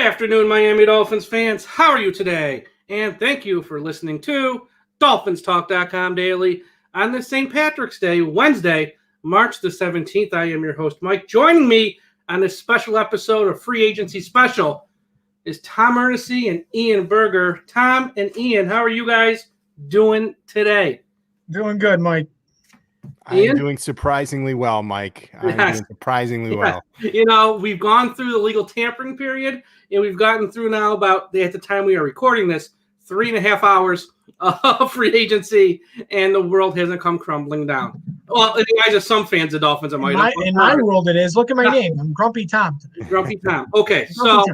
afternoon, Miami Dolphins fans. How are you today? And thank you for listening to DolphinsTalk.com daily on this St. Patrick's Day, Wednesday, March the 17th. I am your host, Mike. Joining me on this special episode of Free Agency Special is Tom Ernest and Ian Berger. Tom and Ian, how are you guys doing today? Doing good, Mike. I'm doing surprisingly well, Mike. I'm doing surprisingly well. You know, we've gone through the legal tampering period, and we've gotten through now about, at the time we are recording this, 3.5 hours of free agency, and the world hasn't come crumbling down. Well, in the eyes of some fans of Dolphins, in my world it is. Look at my name. I'm Grumpy Tom today. Grumpy Tom. Okay, so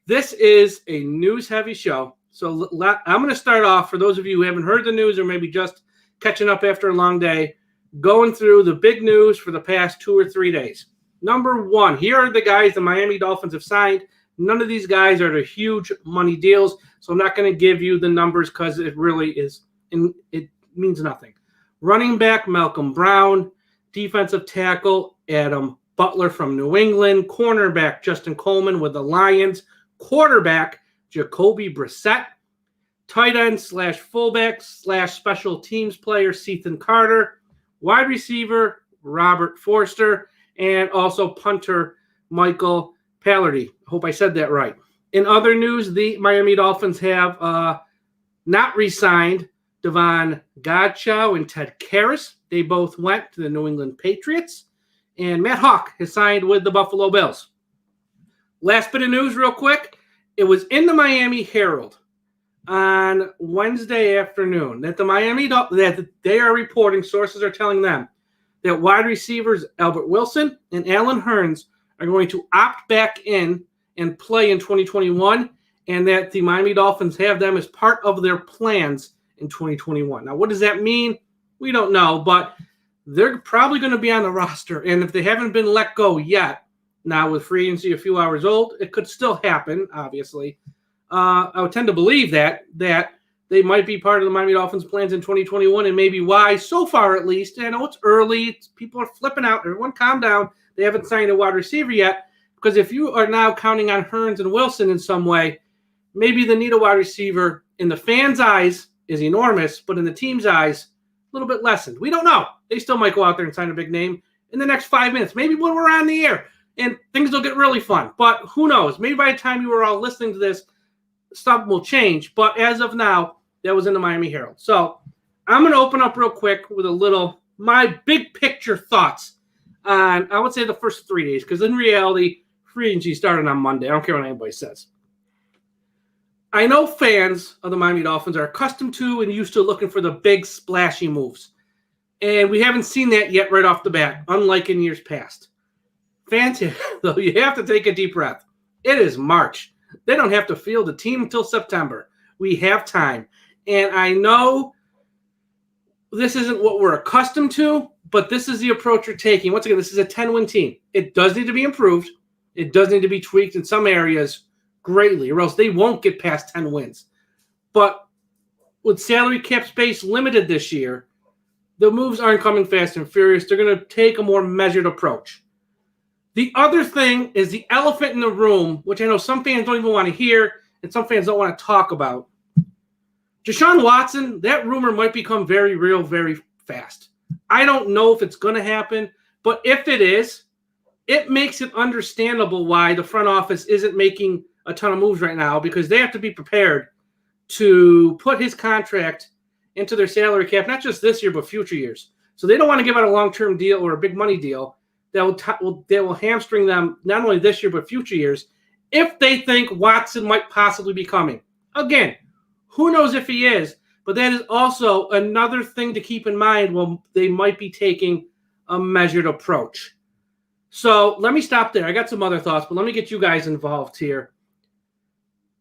this is a news-heavy show. So I'm going to start off, for those of you who haven't heard the news or maybe just catching up after a long day, going through the big news for the past 2 or 3 days. Number one, here are the guys the Miami Dolphins have signed. None of these guys are the huge money deals, so I'm not going to give you the numbers because it really is, it means nothing. Running back, Malcolm Brown. Defensive tackle, Adam Butler from New England. Cornerback, Justin Coleman with the Lions. Quarterback, Jacoby Brissette. Tight end / fullback / special teams player, Ethan Carter. Wide receiver, Robert Forster, and also punter, Michael Pallardy. I hope I said that right. In other news, the Miami Dolphins have not re-signed Devon Godchaux and Ted Karras. They both went to the New England Patriots. And Matt Hawk has signed with the Buffalo Bills. Last bit of news real quick. It was in the Miami Herald on Wednesday afternoon that that they are reporting, sources are telling them, that wide receivers Albert Wilson and Allen Hearns are going to opt back in and play in 2021, and that the Miami Dolphins have them as part of their plans in 2021. Now, what does that mean? We don't know, but they're probably going to be on the roster, and if they haven't been let go yet, now with free agency a few hours old, it could still happen, obviously. I would tend to believe that they might be part of the Miami Dolphins' plans in 2021, and maybe why, so far at least. I know it's early. People are flipping out. Everyone calm down. They haven't signed a wide receiver yet, because if you are now counting on Hearns and Wilson in some way, maybe the need a wide receiver in the fans' eyes is enormous, but in the team's eyes, a little bit lessened. We don't know. They still might go out there and sign a big name in the next 5 minutes, maybe when we're on the air, and things will get really fun. But who knows? Maybe by the time you were all listening to this, stuff will change, but as of now, that was in the Miami Herald. So I'm going to open up real quick with my big picture thoughts on, I would say, the first 3 days, because in reality, free agency started on Monday. I don't care what anybody says. I know fans of the Miami Dolphins are accustomed to and used to looking for the big splashy moves, and we haven't seen that yet right off the bat, unlike in years past. Fans, though, you have to take a deep breath. It is March. They don't have to field the team until September. We have time. And I know this isn't what we're accustomed to, but this is the approach you're taking. Once again, this is a 10-win team. It does need to be improved. It does need to be tweaked in some areas greatly, or else they won't get past 10 wins. But with salary cap space limited this year, the moves aren't coming fast and furious. They're going to take a more measured approach. The other thing is the elephant in the room, which I know some fans don't even want to hear and some fans don't want to talk about. Deshawn Watson, that rumor might become very real very fast. I don't know if it's going to happen, but if it is, it makes it understandable why the front office isn't making a ton of moves right now, because they have to be prepared to put his contract into their salary cap, not just this year, but future years. So they don't want to give out a long-term deal or a big money deal that will hamstring them not only this year, but future years, if they think Watson might possibly be coming. Again, who knows if he is, but that is also another thing to keep in mind when they might be taking a measured approach. So let me stop there. I got some other thoughts, but let me get you guys involved here.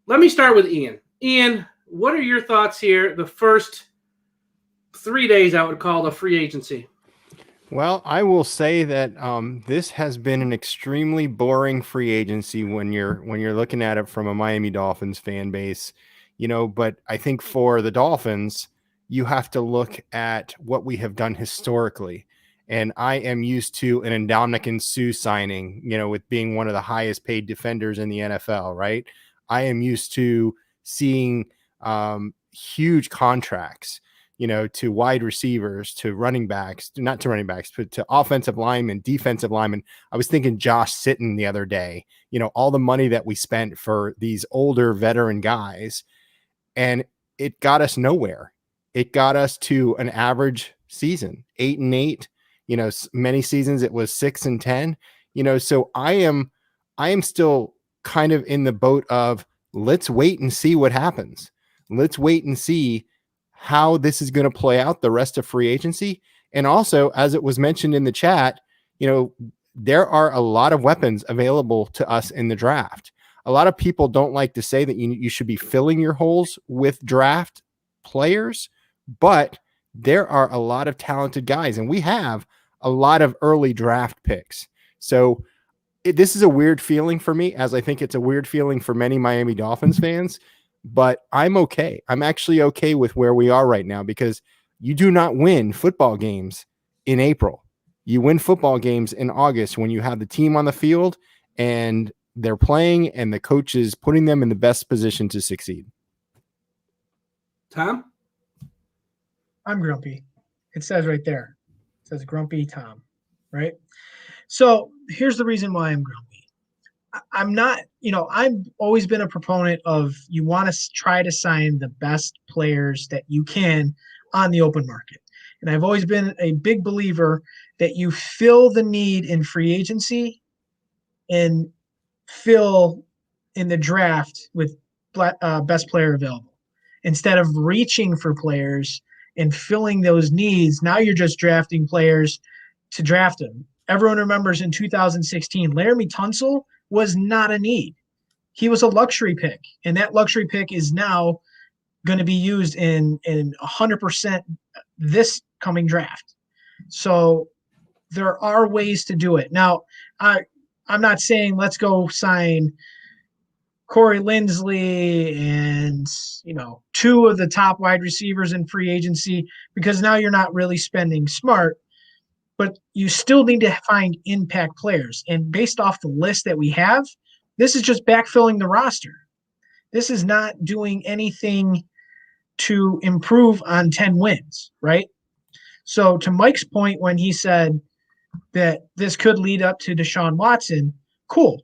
Let me start with Ian. Ian, what are your thoughts here the first 3 days, I would call, the free agency? Well, I will say that this has been an extremely boring free agency when you're looking at it from a Miami Dolphins fan base, but I think for the Dolphins, you have to look at what we have done historically. And I am used to an Ndamukong Suh signing, with being one of the highest paid defenders in the NFL, right? I am used to seeing huge contracts, to wide receivers, to running backs, not to running backs, but to offensive linemen, defensive linemen. I was thinking Josh Sitton the other day, all the money that we spent for these older veteran guys, and it got us nowhere. It got us to an average season, 8-8. Many seasons it was 6-10. So I am still kind of in the boat of, let's wait and see what happens. Let's wait and see how this is going to play out the rest of free agency. And also, as it was mentioned in the chat, there are a lot of weapons available to us in the draft. A lot of people don't like to say that you should be filling your holes with draft players, but there are a lot of talented guys, and we have a lot of early draft picks. So this is a weird feeling for me, as I think it's a weird feeling for many Miami Dolphins fans, but I'm okay. I'm actually okay with where we are right now, because you do not win football games in April. You win football games in August when you have the team on the field and they're playing and the coach is putting them in the best position to succeed. Tom? I'm grumpy. It says right there. It says grumpy Tom, right? So here's the reason why I'm grumpy. I'm not, I've always been a proponent of, you want to try to sign the best players that you can on the open market. And I've always been a big believer that you fill the need in free agency and fill in the draft with best player available. Instead of reaching for players and filling those needs, now you're just drafting players to draft them. Everyone remembers in 2016, Laramie Tunsil was not a need. He was a luxury pick, and that luxury pick is now going to be used in 100% this coming draft. So there are ways to do it. Now, I'm not saying let's go sign Corey Linsley and, two of the top wide receivers in free agency, because now you're not really spending smart, but you still need to find impact players. And based off the list that we have, this is just backfilling the roster. This is not doing anything to improve on 10 wins, right? So to Mike's point, when he said that this could lead up to Deshawn Watson, cool.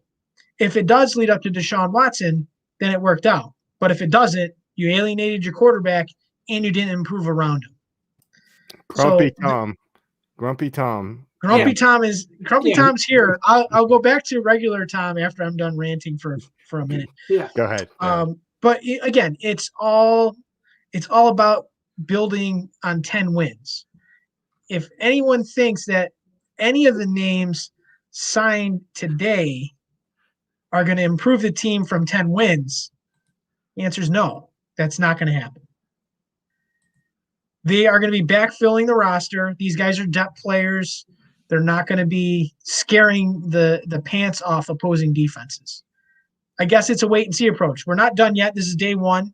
If it does lead up to Deshaun Watson, then it worked out. But if it doesn't, you alienated your quarterback and you didn't improve around him. Grumpy Tom. Tom's here. I'll go back to regular Tom after I'm done ranting for a minute. Yeah. Go ahead. But again, it's all about building on 10 wins. If anyone thinks that any of the names signed today are going to improve the team from 10 wins, the answer is no. That's not going to happen. They are going to be backfilling the roster. These guys are depth players. They're not going to be scaring the pants off opposing defenses. I guess it's a wait and see approach. We're not done yet. This is day one.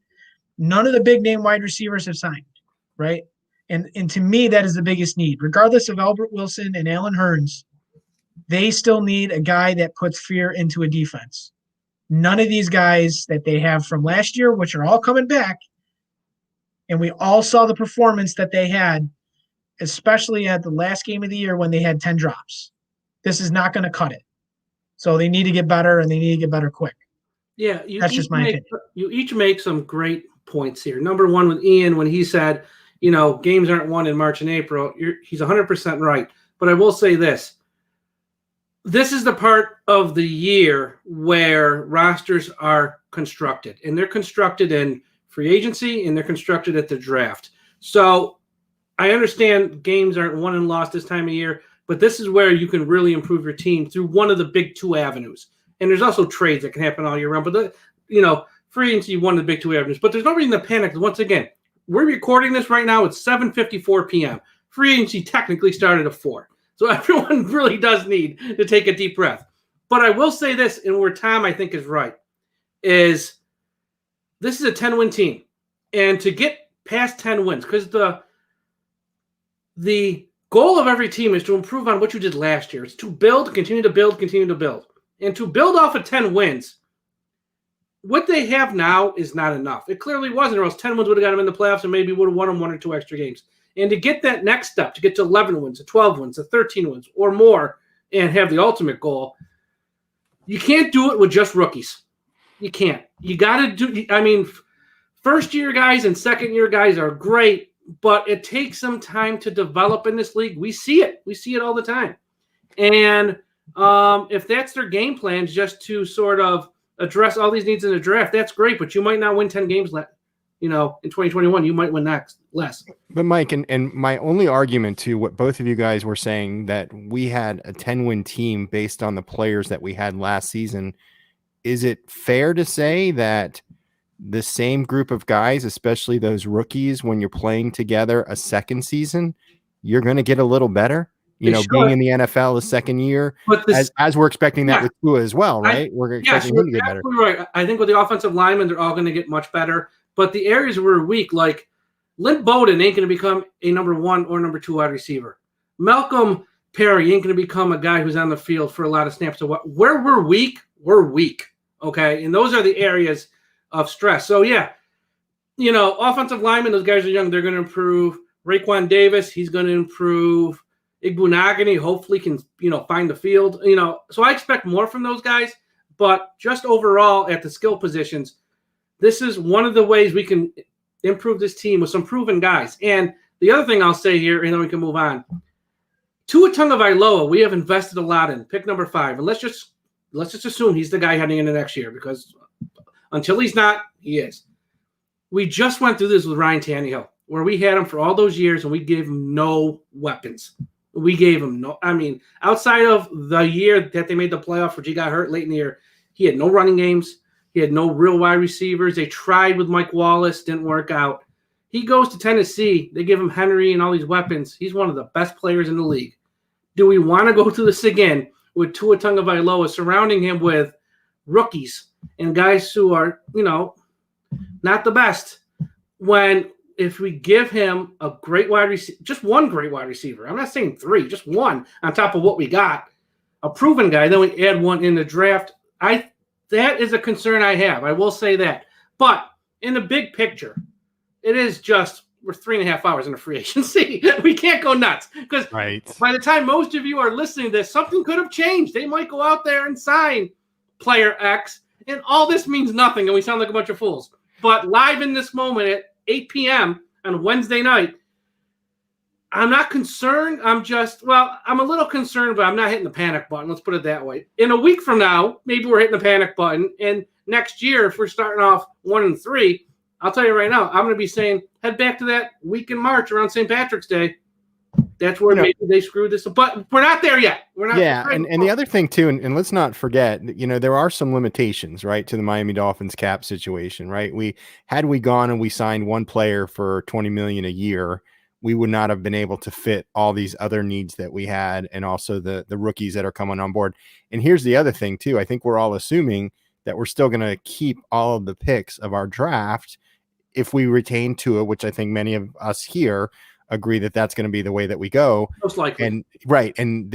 None of the big name wide receivers have signed, right? And to me, that is the biggest need. Regardless of Albert Wilson and Allen Hearns, they still need a guy that puts fear into a defense. None of these guys that they have from last year, which are all coming back, and we all saw the performance that they had, especially at the last game of the year when they had 10 drops. This is not going to cut it. So they need to get better, and they need to get better quick. Yeah, that's just my opinion. You each make some great points here. Number one, with Ian, when he said, games aren't won in March and April, he's 100% right. But I will say this. This is the part of the year where rosters are constructed, and they're constructed in free agency, and they're constructed at the draft. So I understand games aren't won and lost this time of year, but this is where you can really improve your team through one of the big two avenues. And there's also trades that can happen all year round. But, free agency, one of the big two avenues. But there's no reason to panic. Once again, we're recording this right now. It's 7:54 p.m. Free agency technically started at 4. So everyone really does need to take a deep breath. But I will say this, and where Tom, I think, is right, is this is a 10-win team. And to get past 10 wins, because the goal of every team is to improve on what you did last year. It's to build, continue to build, continue to build. And to build off of 10 wins, what they have now is not enough. It clearly wasn't, or else 10 wins would have got them in the playoffs and maybe would have won them 1 or 2 extra games. And to get that next step, to get to 11 wins, to 12 wins, to 13 wins, or more, and have the ultimate goal, you can't do it with just rookies. You can't. You got to do – I mean, first-year guys and second-year guys are great, but it takes some time to develop in this league. We see it. We see it all the time. And if that's their game plan, just to sort of address all these needs in the draft, that's great, but you might not win 10 games in 2021. You might win less. But Mike, and my only argument to what both of you guys were saying, that we had a 10-win team based on the players that we had last season, is it fair to say that the same group of guys, especially those rookies, when you're playing together a second season, you're going to get a little better? Being in the NFL the second year, but as we're expecting that with Tua as well, right? We're expecting him to get better. Right. I think with the offensive linemen, they're all going to get much better. But the areas where we're weak, like Lynn Bowden ain't going to become a number 1 or number 2 wide receiver. Malcolm Perry ain't going to become a guy who's on the field for a lot of snaps. So where we're weak, okay? And those are the areas of stress. So, yeah, offensive linemen, those guys are young. They're going to improve. Raekwon Davis, he's going to improve. Igbunagani hopefully can, find the field. So I expect more from those guys. But just overall at the skill positions, this is one of the ways we can improve this team with some proven guys. And the other thing I'll say here, and then we can move on. Tua Tagovailoa, we have invested a lot in, pick number 5. And let's just assume he's the guy heading into next year, because until he's not, he is. We just went through this with Ryan Tannehill, where we had him for all those years and we gave him no weapons. We gave him outside of the year that they made the playoff where he got hurt late in the year, he had no running games. He had no real wide receivers. They tried with Mike Wallace, didn't work out. He goes to Tennessee. They give him Henry and all these weapons. He's one of the best players in the league. Do we want to go through this again with Tua Tagovailoa surrounding him with rookies and guys who are, not the best, when if we give him a great wide receiver, just one great wide receiver, I'm not saying 3, just one on top of what we got, a proven guy, then we add one in the draft. That is a concern I have. I will say that. But in the big picture, it is just we're 3.5 hours in a free agency. We can't go nuts because by the time most of you are listening to this, something could have changed. They might go out there and sign player X, and all this means nothing, and we sound like a bunch of fools. But live in this moment at 8 p.m. on Wednesday night, I'm not concerned. I'm a little concerned, but I'm not hitting the panic button. Let's put it that way. In a week from now, maybe we're hitting the panic button. And next year, if we're starting off 1-3, I'll tell you right now, I'm going to be saying, head back to that week in March around St. Patrick's Day. That's where maybe they screwed this up. But we're not there yet. We're not. Yeah, and the other thing, too, and let's not forget, there are some limitations, right, to the Miami Dolphins cap situation, right? Had we gone and we signed one player for $20 million a year, we would not have been able to fit all these other needs that we had, and also the rookies that are coming on board. And here's the other thing, too. I think we're all assuming that we're still going to keep all of the picks of our draft if we retain Tua, which I think many of us here agree that that's going to be the way that we go. Most likely. And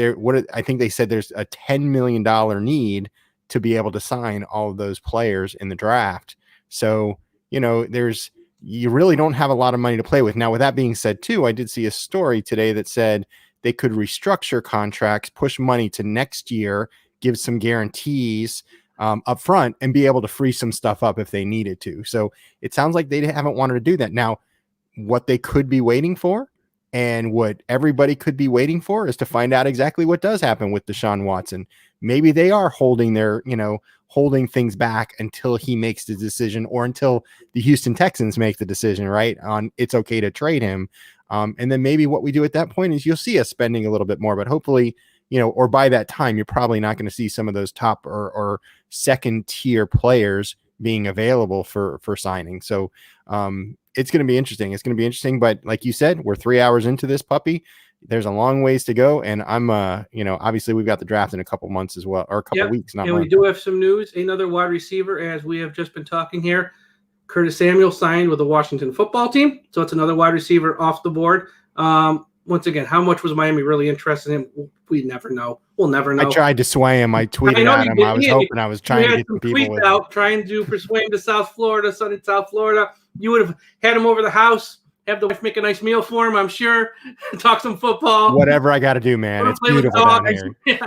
I think they said there's a $10 million need to be able to sign all of those players in the draft. So, you really don't have a lot of money to play with. Now, with that being said, too, I did see a story today that said they could restructure contracts, push money to next year, give some guarantees up front, and be able to free some stuff up if they needed to. So it sounds like they haven't wanted to do that. Now, what they could be waiting for and what everybody could be waiting for is to find out exactly what does happen with Deshawn Watson. Maybe they are holding things back until he makes the decision, or until the Houston Texans make the decision, right, on it's okay to trade him. And then maybe what we do at that point is you'll see us spending a little bit more, but hopefully, or by that time, you're probably not going to see some of those top or second tier players being available for signing. So it's going to be interesting. But like you said, we're 3 hours into this puppy. There's a long ways to go. And I'm, obviously we've got the draft in a couple months as well, or a couple weeks. And we do have some news. Another wide receiver, as we have just been talking here, Curtis Samuel signed with the Washington football team. So it's another wide receiver off the board. once again, how much was Miami really interested in him? We never know. We'll never know. I tried to sway him. I tweeted at him. I was hoping I was trying to get some people with out, trying to persuade him to South Florida, sunny South Florida. You would have had him over the house, have the wife make a nice meal for him, I'm sure. Talk some football. Whatever I got to do, man. It's beautiful down here. Yeah.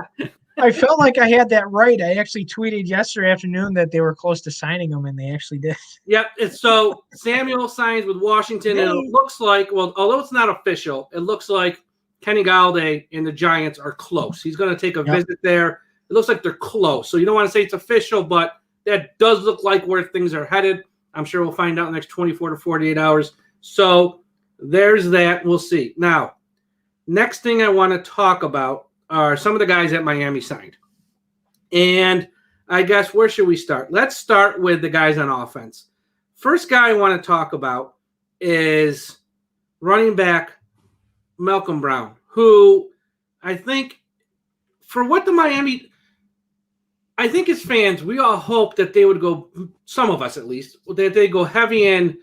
I felt like I had that right. I actually tweeted yesterday afternoon that they were close to signing him, and they actually did. Yeah, so Samuel signs with Washington, and it looks like, well, although it's not official, it looks like Kenny Galladay and the Giants are close. He's going to take a visit there. It looks like they're close. So you don't want to say it's official, but that does look like where things are headed. I'm sure we'll find out in the next 24 to 48 hours. So there's that. We'll see. Now, next thing I want to talk about are some of the guys that Miami signed. And I guess where should we start? Let's start with the guys on offense. First guy I want to talk about is running back Malcolm Brown, who I think for what the Miami – I think as fans, we all hope that they would go – some of us at least – that they go heavy in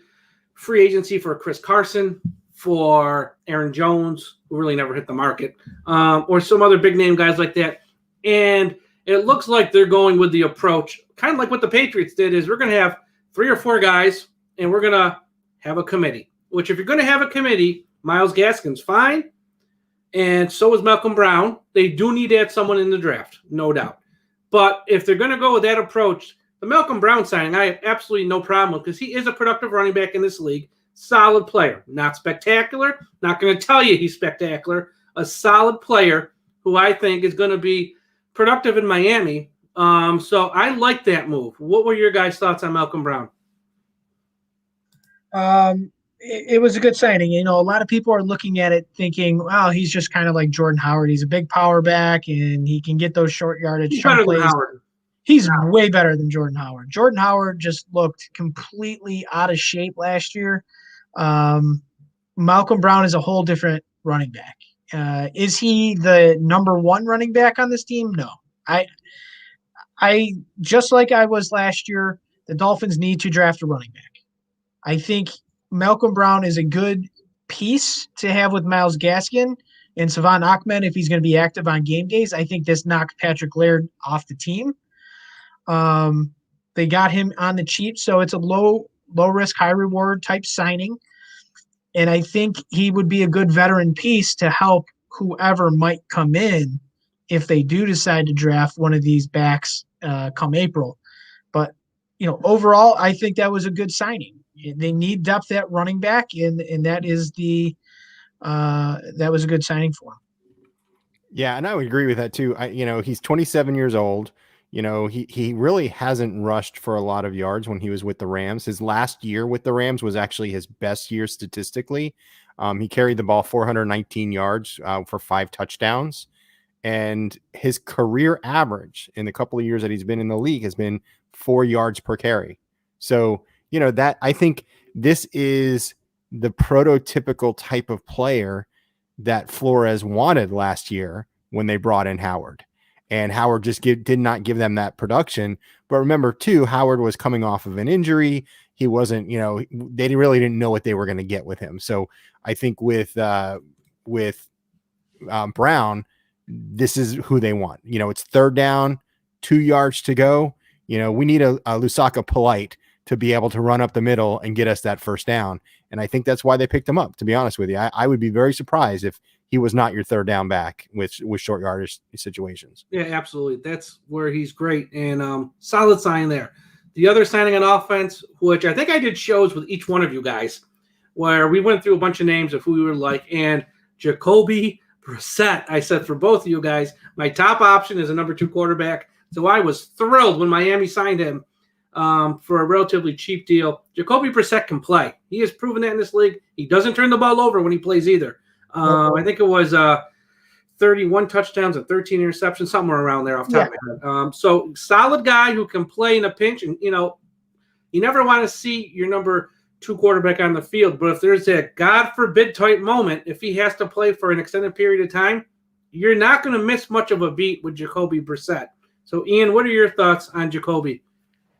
free agency for Chris Carson, for Aaron Jones, who really never hit the market, or some other big-name guys like that. And it looks like they're going with the approach, kind of like what the Patriots did, is we're going to have 3 or 4 guys, and we're going to have a committee, which if you're going to have a committee, Myles Gaskin's fine, and so is Malcolm Brown. They do need to add someone in the draft, no doubt. But if they're going to go with that approach, the Malcolm Brown signing, I have absolutely no problem with because he is a productive running back in this league. Solid player, not spectacular. Not going to tell you he's spectacular. A solid player who I think is going to be productive in Miami. So I like that move. What were your guys' thoughts on Malcolm Brown? It was a good signing. You know, a lot of people are looking at it thinking, wow, he's just kind of like Jordan Howard. He's a big power back and he can get those short yardage. He's better than Howard. He's way better than Jordan Howard. Jordan Howard just looked completely out of shape last year. Malcolm Brown is a whole different running back. Is he the number 1 running back on this team? No. I just like I was last year, the Dolphins need to draft a running back. I think Malcolm Brown is a good piece to have with Myles Gaskin and Savon Ahmed if he's going to be active on game days. I think this knocked Patrick Laird off the team. They got him on the cheap, so it's a low risk, high reward type signing. And I think he would be a good veteran piece to help whoever might come in if they do decide to draft one of these backs come April. But, you know, overall, I think that was a good signing. They need depth at running back, and that is that was a good signing for him. Yeah, and I would agree with that too. He's 27 years old. You know, he really hasn't rushed for a lot of yards when he was with the Rams. His last year with the Rams was actually his best year statistically. He carried the ball 419 yards for 5 touchdowns. And his career average in the couple of years that he's been in the league has been 4 yards per carry. So, you know, that I think this is the prototypical type of player that Flores wanted last year when they brought in Howard. And Howard just did not give them that production. But remember, too, Howard was coming off of an injury. He wasn't, you know, they really didn't know what they were going to get with him. So I think with Brown, this is who they want. You know, it's 3rd down, 2 yards to go. You know, we need a Lusaka Polite to be able to run up the middle and get us that 1st down. And I think that's why they picked him up, to be honest with you. I would be very surprised if he was not your 3rd down back with short yardage situations. Yeah, absolutely. That's where he's great. And solid sign there. The other signing on offense, which I think I did shows with each one of you guys, where we went through a bunch of names of who we were like, and Jacoby Brissette, I said for both of you guys, my top option is a number 2 quarterback. So I was thrilled when Miami signed him for a relatively cheap deal. Jacoby Brissette can play. He has proven that in this league. He doesn't turn the ball over when he plays either. I think it was 31 touchdowns and 13 interceptions, somewhere around there off the top of my head. So solid guy who can play in a pinch. And, you know, you never want to see your number 2 quarterback on the field. But if there's a God forbid type moment, if he has to play for an extended period of time, you're not going to miss much of a beat with Jacoby Brissette. So, Ian, what are your thoughts on Jacoby?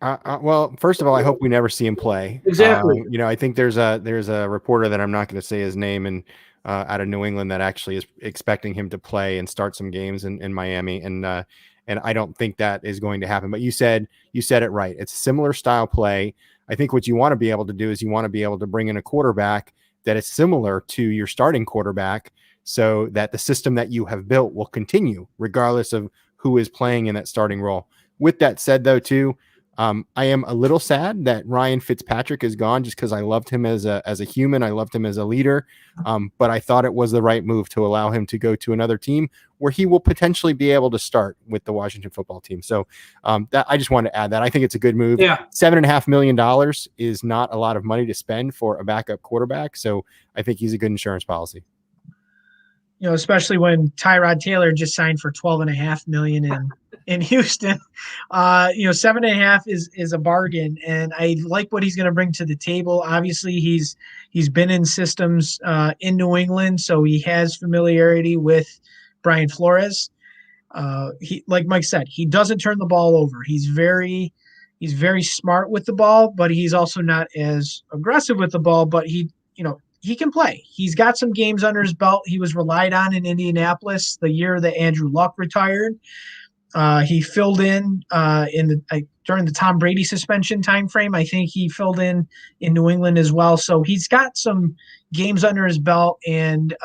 Well, first of all, I hope we never see him play. Exactly. You know, I think there's a reporter that I'm not going to say his name, and out of New England that actually is expecting him to play and start some games in Miami. And I don't think that is going to happen. But you said it right. It's a similar style play. I think what you want to be able to do is you want to be able to bring in a quarterback that is similar to your starting quarterback, so that the system that you have built will continue regardless of who is playing in that starting role. With that said, though, too, I am a little sad that Ryan Fitzpatrick is gone, just because I loved him as a human. I loved him as a leader. But I thought it was the right move to allow him to go to another team where he will potentially be able to start with the Washington football team. So that I just wanted to add that. I think it's a good move. Yeah. $7.5 million is not a lot of money to spend for a backup quarterback. So I think he's a good insurance policy. You know, especially when Tyrod Taylor just signed for $12.5 million in Houston. 7.5 is a bargain, and I like what he's going to bring to the table. Obviously, he's been in systems in New England, so he has familiarity with Brian Flores. He, like Mike said, he doesn't turn the ball over. He's very smart with the ball, but he's also not as aggressive with the ball. But he can play. He's got some games under his belt. He was relied on in Indianapolis the year that Andrew Luck retired. He filled in during the Tom Brady suspension timeframe. I think he filled in New England as well. So he's got some games under his belt, and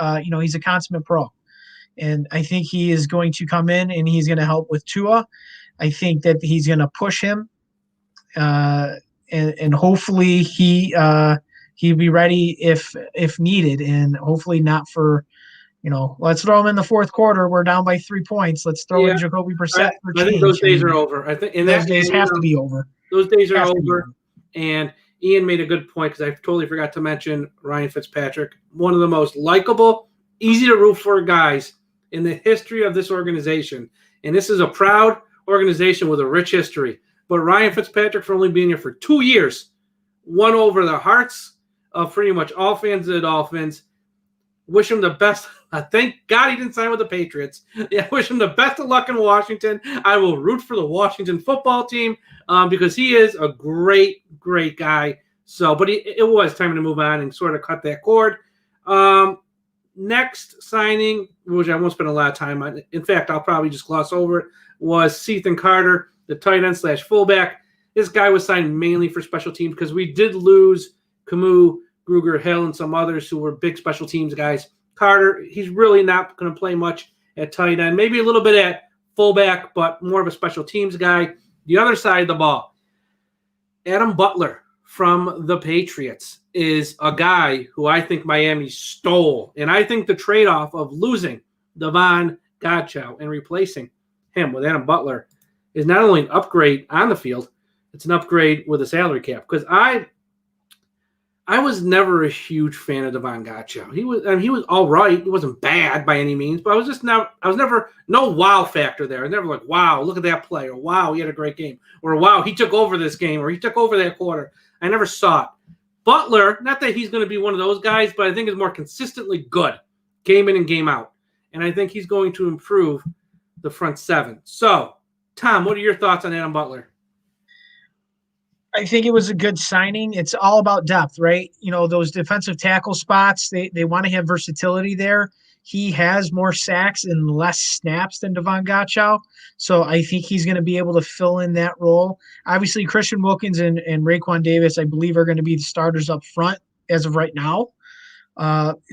he's a consummate pro. And I think he is going to come in and he's going to help with Tua. I think that he's going to push him, and hopefully he'll be ready if needed, and hopefully not for, let's throw him in the fourth quarter. We're down by 3 points. Let's throw in Jacoby Brissette for change. I think those days are over. I think those days have to be over. Those days are over. And Ian made a good point, because I totally forgot to mention Ryan Fitzpatrick, one of the most likable, easy to root for guys in the history of this organization. And this is a proud organization with a rich history. But Ryan Fitzpatrick, for only being here for 2 years, won over the hearts of pretty much all fans of the Dolphins. Wish him the best. Thank God he didn't sign with the Patriots. Yeah, wish him the best of luck in Washington. I will root for the Washington football team because he is a great, great guy. So, but it was time to move on and sort of cut that cord. Next signing, which I won't spend a lot of time on, in fact, I'll probably just gloss over it, was Cethan Carter, the tight end / fullback. This guy was signed mainly for special teams because we did lose Camus, Gruger, Hill, and some others who were big special teams guys. Carter, he's really not going to play much at tight end, maybe a little bit at fullback, but more of a special teams guy. The other side of the ball, Adam Butler from the Patriots is a guy who I think Miami stole. And I think the trade-off of losing Davon Godchaux and replacing him with Adam Butler is not only an upgrade on the field, it's an upgrade with a salary cap. Because I was never a huge fan of Davon Godchaux. He was all right. He wasn't bad by any means, but I was never no wow factor there. I was never like, wow, look at that play, or wow, he had a great game, or wow, he took over this game, or he took over that quarter. I never saw it. Butler, not that he's going to be one of those guys, but I think is more consistently good, game in and game out. And I think he's going to improve the front seven. So, Tom, what are your thoughts on Adam Butler? I think it was a good signing. It's all about depth, right? Those defensive tackle spots, they want to have versatility there. He has more sacks and less snaps than Davon Godchaux. So I think he's going to be able to fill in that role. Obviously, Christian Wilkins and Raekwon Davis, I believe, are going to be the starters up front as of right now.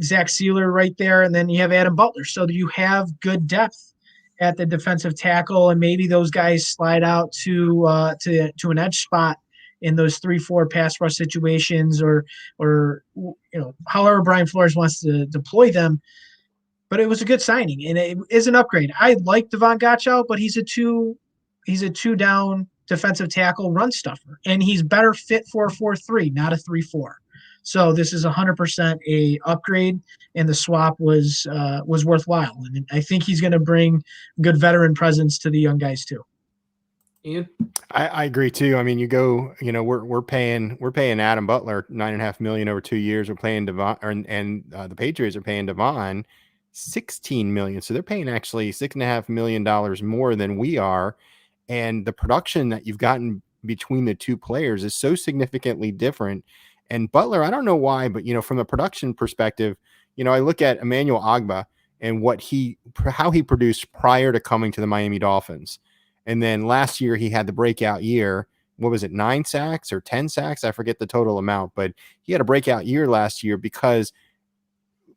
Zach Sealer right there, and then you have Adam Butler. So you have good depth at the defensive tackle, and maybe those guys slide out to an edge spot in those 3-4 pass rush situations, or however Brian Flores wants to deploy them. But it was a good signing, and it is an upgrade. I like Davon Godchaux, but he's a two down defensive tackle run stuffer, and he's better fit for a 4-3, not a 3-4. So this is 100% a upgrade, and the swap was worthwhile. And I think he's going to bring good veteran presence to the young guys too. Ian? I agree too. I mean, we're paying Adam Butler $9.5 million over 2 years. We're paying Davon, and the Patriots are paying Davon $16 million. So they're paying actually $6.5 million more than we are. And the production that you've gotten between the two players is so significantly different. And Butler, I don't know why, but from a production perspective, I look at Emmanuel Ogbah and how he produced prior to coming to the Miami Dolphins. And then last year he had the breakout year. What was it, 9 sacks or 10 sacks? I forget the total amount, but he had a breakout year last year because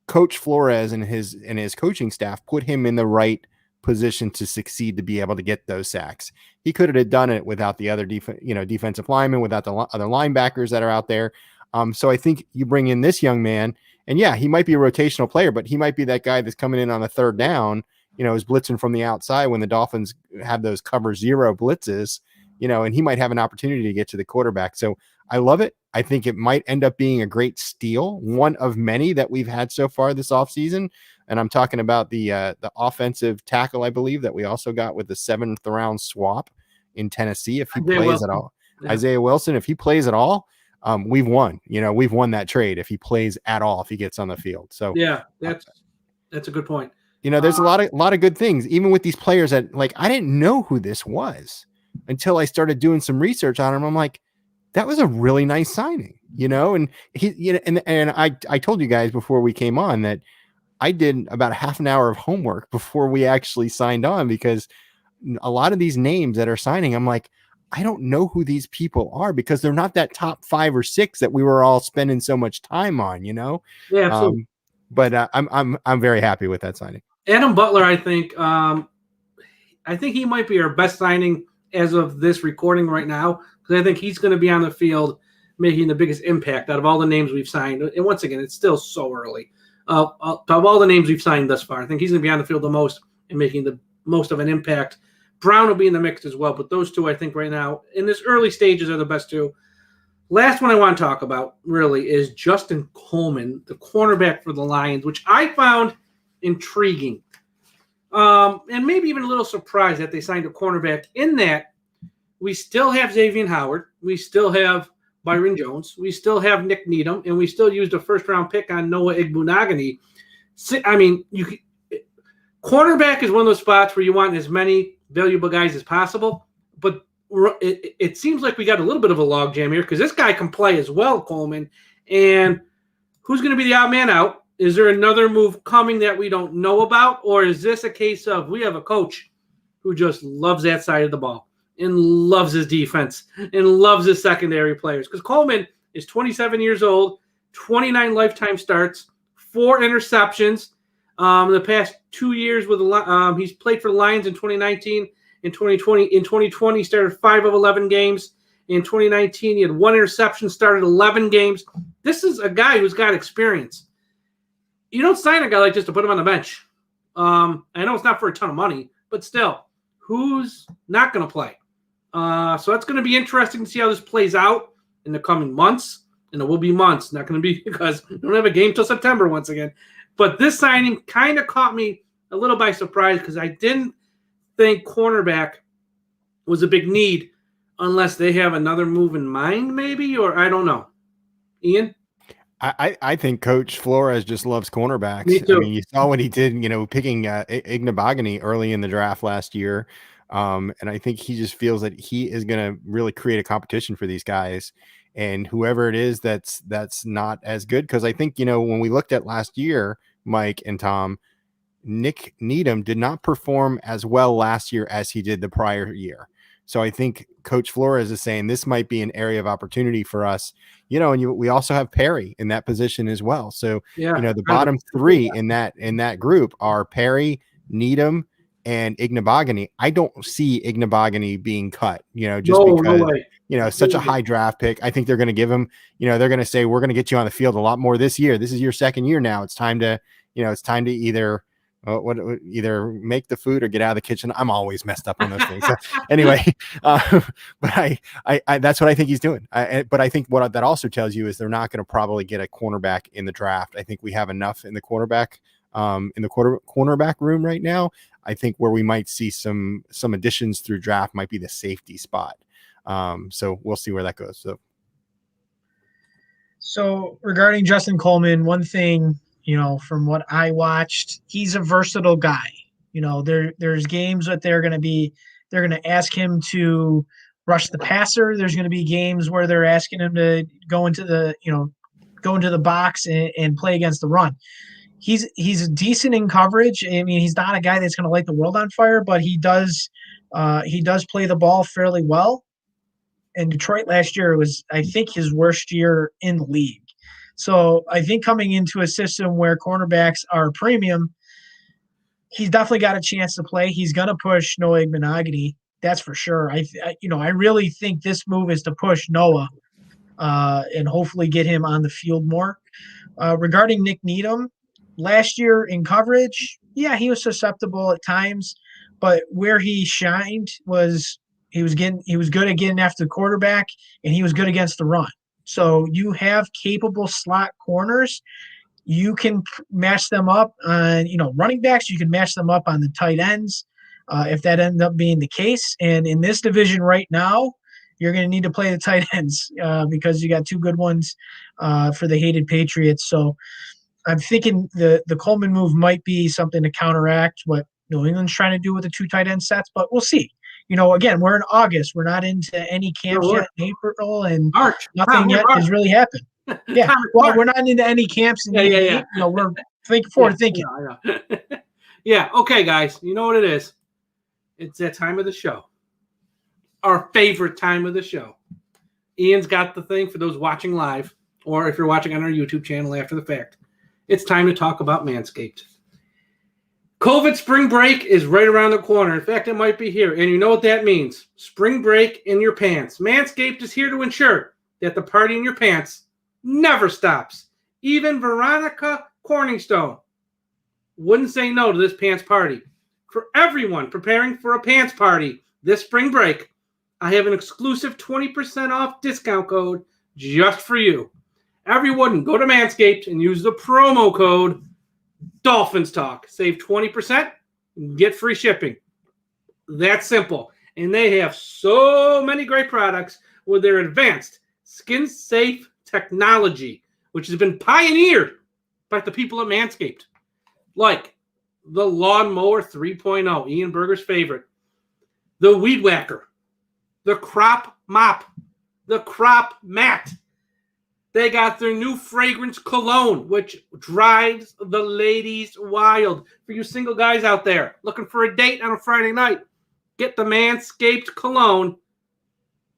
Coach Flores and his coaching staff put him in the right position to succeed, to be able to get those sacks. He could have done it without the other defensive linemen, without the other linebackers that are out there. So I think you bring in this young man, and yeah, he might be a rotational player, but he might be that guy that's coming in on the third down, is blitzing from the outside when the Dolphins have those cover 0 blitzes, and he might have an opportunity to get to the quarterback. So I love it. I think it might end up being a great steal, one of many that we've had so far this offseason. And I'm talking about the offensive tackle, I believe, that we also got with the 7th round swap in Tennessee. If he plays at all, Isaiah Wilson, if he plays at all, we've won. We've won that trade if he plays at all, if he gets on the field. So yeah, that's a good point. There's a lot of good things, even with these players that, like, I didn't know who this was until I started doing some research on him. I'm like, that was a really nice signing, and he, and I told you guys before we came on that I did about half an hour of homework before we actually signed on, because a lot of these names that are signing, I'm like, I don't know who these people are, because they're not that top 5 or 6 that we were all spending so much time on, Yeah, absolutely. But I'm very happy with that signing. Adam Butler, I think he might be our best signing as of this recording right now, because I think he's going to be on the field making the biggest impact out of all the names we've signed. And once again, it's still so early. Of all the names we've signed thus far, I think he's going to be on the field the most and making the most of an impact. Brown will be in the mix as well, but those two, I think, right now in this early stages are the best two. Last one I want to talk about really is Justin Coleman, the cornerback for the Lions, which I found intriguing. And maybe even a little surprised that they signed a cornerback, in that we still have Xavier Howard, we still have Byron Jones, we still have Nick Needham, and we still used a first-round pick on Noah Igbunagani. I mean, cornerback is one of those spots where you want as many valuable guys as possible, but it seems like we got a little bit of a logjam here, because this guy can play as well, Coleman. And who's going to be the odd man out? Is there another move coming that we don't know about? Or is this a case of we have a coach who just loves that side of the ball and loves his defense and loves his secondary players? Because Coleman is 27 years old, 29 lifetime starts, 4 interceptions. The past 2 years with he's played for the Lions in 2019 and 2020. In 2020, he started 5 of 11 games. In 2019, he had 1 interception, started 11 games. This is a guy who's got experience. You don't sign a guy like this to put him on the bench. I know it's not for a ton of money, but still, who's not going to play? So that's going to be interesting to see how this plays out in the coming months. And it will be months, not going to be, because we don't have a game till September once again. But this signing kind of caught me a little by surprise, because I didn't think cornerback was a big need unless they have another move in mind, maybe, or I don't know. Ian? I think Coach Flores just loves cornerbacks. Me too. I mean, you saw what he did, picking Igbunagani early in the draft last year. And I think he just feels that he is going to really create a competition for these guys. And whoever it is that's not as good, because I think, when we looked at last year, Mike and Tom, Nick Needham did not perform as well last year as he did the prior year. So I think Coach Flores is saying this might be an area of opportunity for us, and we also have Perry in that position as well. So, the bottom 3 in that group are Perry, Needham, and Igbunagani. I don't see Igbunagani being cut, because, such a high draft pick. I think they're going to give him, they're going to say, we're going to get you on the field a lot more this year. This is your second year now. It's time to either either make the food or get out of the kitchen. I'm always messed up on those things. So anyway, but I that's what I think he's doing. But I think what that also tells you is they're not going to probably get a cornerback in the draft. I think we have enough in the cornerback room right now. I think where we might see some additions through draft might be the safety spot. So we'll see where that goes. So regarding Justin Coleman, one thing, from what I watched, he's a versatile guy. There's games that they're going to ask him to rush the passer. There's going to be games where they're asking him to go into the box and play against the run. he's decent in coverage. I mean, he's not a guy that's going to light the world on fire, but he does play the ball fairly well. And Detroit last year was, I think, his worst year in the league. So I think coming into a system where cornerbacks are premium, he's definitely got a chance to play. He's going to push Noah Igbenogany. That's for sure. I really think this move is to push Noah and hopefully get him on the field more. Regarding Nick Needham, last year in coverage, yeah, he was susceptible at times, but where he shined was he was good at getting after the quarterback, and he was good against the run. So you have capable slot corners. You can match them up on, running backs. You can match them up on the tight ends if that ends up being the case. And in this division right now, you're going to need to play the tight ends because you got two good ones for the hated Patriots. So I'm thinking the Coleman move might be something to counteract what New England's trying to do with the two tight end sets, but we'll see. Again, we're in August. We're not into any camps yet in April, and March. nothing yet has really happened. Yeah, well, we're not into any camps. Yeah. We're forward thinking. Yeah, okay, guys. You know what it is? It's that time of the show. Our favorite time of the show. Ian's got the thing for those watching live, or if you're watching on our YouTube channel after the fact. It's time to talk about Manscaped. COVID spring break is right around the corner. In fact, it might be here. And you know what that means. Spring break in your pants. Manscaped is here to ensure that the party in your pants never stops. Even Veronica Corningstone wouldn't say no to this pants party. For everyone preparing for a pants party this spring break, I have an exclusive 20% off discount code just for you. Everyone, go to Manscaped and use the promo code Dolphins Talk. Save 20%, get free shipping. That's simple. And they have so many great products with their advanced skin-safe technology, which has been pioneered by the people at Manscaped. Like the Lawnmower 3.0, Ian Berger's favorite. The Weed Whacker. The Crop Mop. The Crop Mat. They got their new fragrance cologne, which drives the ladies wild. For you single guys out there looking for a date on a Friday night, get the Manscaped cologne,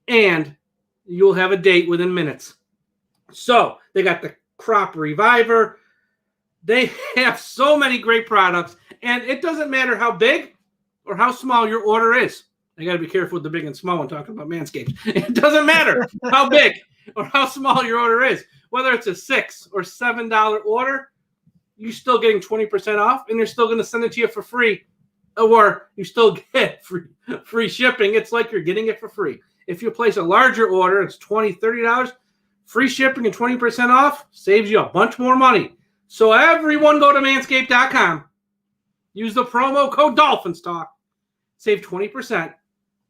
and you'll have a date within minutes. So they got the Crop Reviver. They have so many great products, and it doesn't matter how big or how small your order is. I got to be careful with the big and small when talking about Manscaped. It doesn't matter how big or how small your order is. Whether it's a $6 or $7 order, you're still getting 20% off, and they're still going to send it to you for free. Or you still get free shipping. It's like you're getting it for free. If you place a larger order, it's $20, $30, free shipping and 20% off, saves you a bunch more money. So everyone go to manscaped.com, use the promo code DolphinsTalk, save 20%,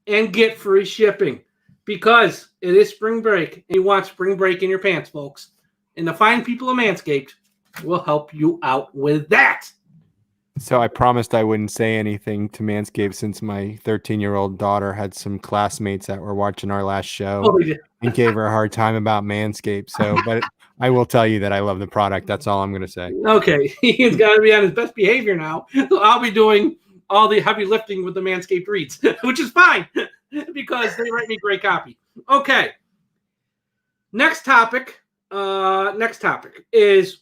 and get free shipping. Because it is spring break, and you want spring break in your pants, folks. And the fine people of Manscaped will help you out with that. So I promised I wouldn't say anything to Manscaped since my 13-year-old daughter had some classmates that were watching our last show and gave her a hard time about Manscaped. So, but I will tell you that I love the product. That's all I'm going to say. Okay. He's got to be on his best behavior now. So I'll be doing all the heavy lifting with the Manscaped reads, which is fine because they write me great copy. Okay. Next topic is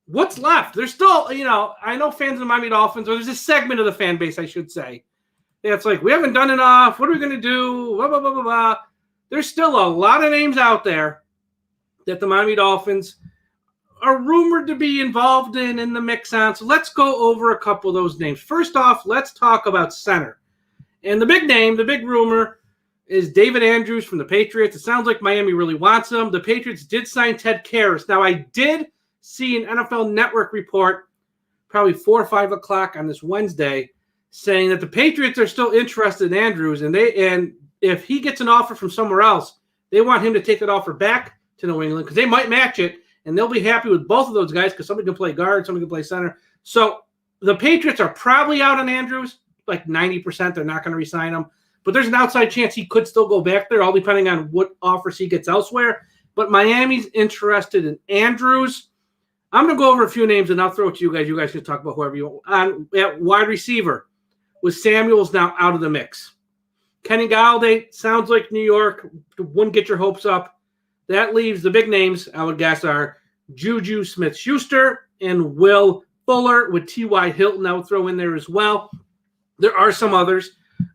what's left. There's still, I know fans of the Miami Dolphins, or there's a segment of the fan base, I should say. It's like, we haven't done enough. What are we going to do? Blah, blah, blah, blah, blah. There's still a lot of names out there that the Miami Dolphins are rumored to be involved in the mix on. So let's go over a couple of those names. First off, let's talk about center. And the big name, the big rumor, is David Andrews from the Patriots. It sounds like Miami really wants him. The Patriots did sign Ted Karras. Now, I did see an NFL Network report probably 4 or 5 o'clock on this Wednesday saying that the Patriots are still interested in Andrews, and if he gets an offer from somewhere else, they want him to take that offer back to New England because they might match it, and they'll be happy with both of those guys because somebody can play guard, somebody can play center. So the Patriots are probably out on Andrews, like 90%. They're not going to re-sign him. But there's an outside chance he could still go back there, all depending on what offers he gets elsewhere. But Miami's interested in Andrews. I'm going to go over a few names, and I'll throw it to you guys. You guys can talk about whoever you want. At wide receiver, with Samuels now out of the mix. Kenny Galladay, sounds like New York. Wouldn't get your hopes up. That leaves the big names, I would guess, are Juju Smith-Schuster and Will Fuller, with T.Y. Hilton I would throw in there as well. There are some others.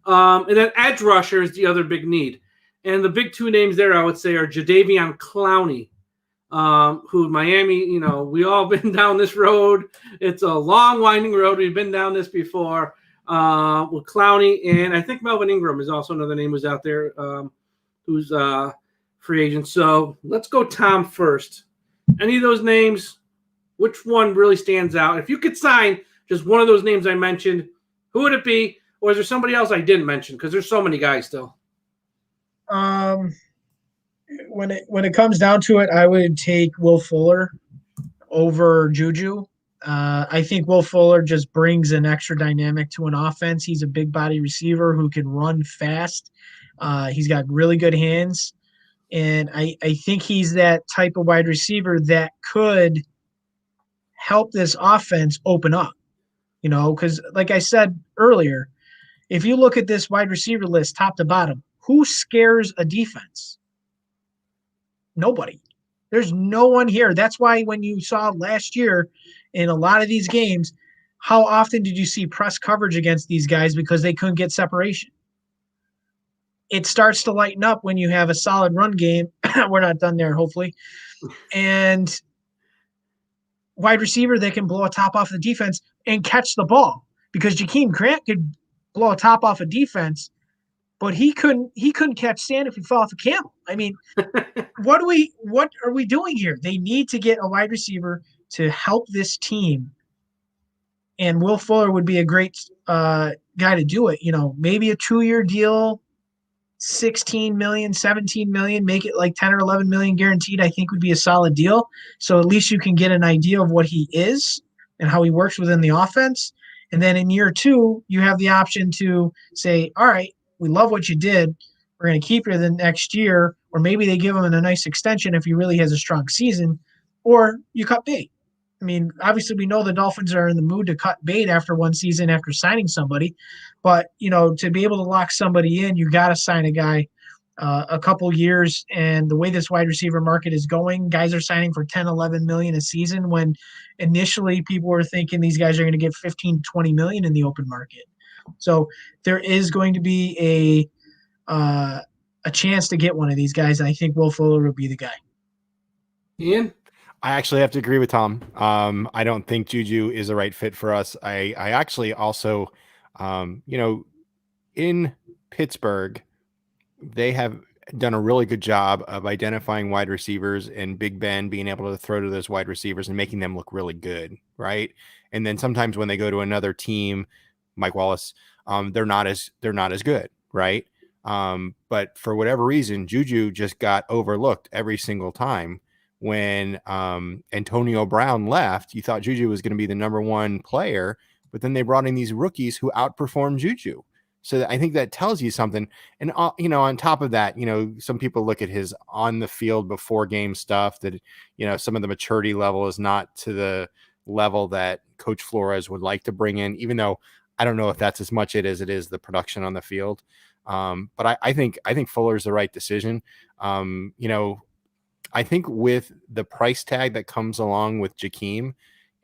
And then edge rusher is the other big need. And the big two names there, I would say, are Jadeveon Clowney, who Miami, we all been down this road. It's a long, winding road. We've been down this before with Clowney. And I think Melvin Ingram is also another name who's out there who's free agent. So let's go Tom first. Any of those names, which one really stands out? If you could sign just one of those names I mentioned, who would it be? Or is there somebody else I didn't mention? Because there's so many guys still. When it comes down to it, I would take Will Fuller over Juju. I think Will Fuller just brings an extra dynamic to an offense. He's a big body receiver who can run fast. He's got really good hands. And I think he's that type of wide receiver that could help this offense open up, because like I said earlier, if you look at this wide receiver list top to bottom, who scares a defense? Nobody. There's no one here. That's why when you saw last year in a lot of these games, how often did you see press coverage against these guys because they couldn't get separation? It starts to lighten up when you have a solid run game. We're not done there, hopefully. And wide receiver that can blow a top off the defense and catch the ball, because Jakeem Grant could blow a top off a defense, but he couldn't catch sand if he fell off a camel. I mean, what are we doing here? They need to get a wide receiver to help this team. And Will Fuller would be a great guy to do it. Maybe a 2-year deal, 16 million, 17 million, make it like 10 or 11 million guaranteed, I think would be a solid deal. So at least you can get an idea of what he is and how he works within the offense. And then in year 2, you have the option to say, all right, we love what you did. We're going to keep you the next year. Or maybe they give him a nice extension if he really has a strong season, or you cut bait. I mean, obviously we know the Dolphins are in the mood to cut bait after one season after signing somebody, but to be able to lock somebody in, you got to sign a guy a couple years. And the way this wide receiver market is going, guys are signing for 10, 11 million a season, when initially people were thinking these guys are going to get 15, 20 million in the open market. So there is going to be a chance to get one of these guys. And I think Will Fuller would be the guy. Ian? I actually have to agree with Tom. I don't think Juju is the right fit for us. I actually also, in Pittsburgh, they have done a really good job of identifying wide receivers and Big Ben being able to throw to those wide receivers and making them look really good, right? And then sometimes when they go to another team, Mike Wallace, they're not as good, right? But for whatever reason, Juju just got overlooked every single time. When Antonio Brown left, you thought Juju was going to be the number one player, but then they brought in these rookies who outperformed Juju. So I think that tells you something. And, on top of that, some people look at his on the field before game stuff that, some of the maturity level is not to the level that Coach Flores would like to bring in, even though I don't know if that's as much it as it is the production on the field. But I think Fuller's the right decision. I think with the price tag that comes along with Jakeem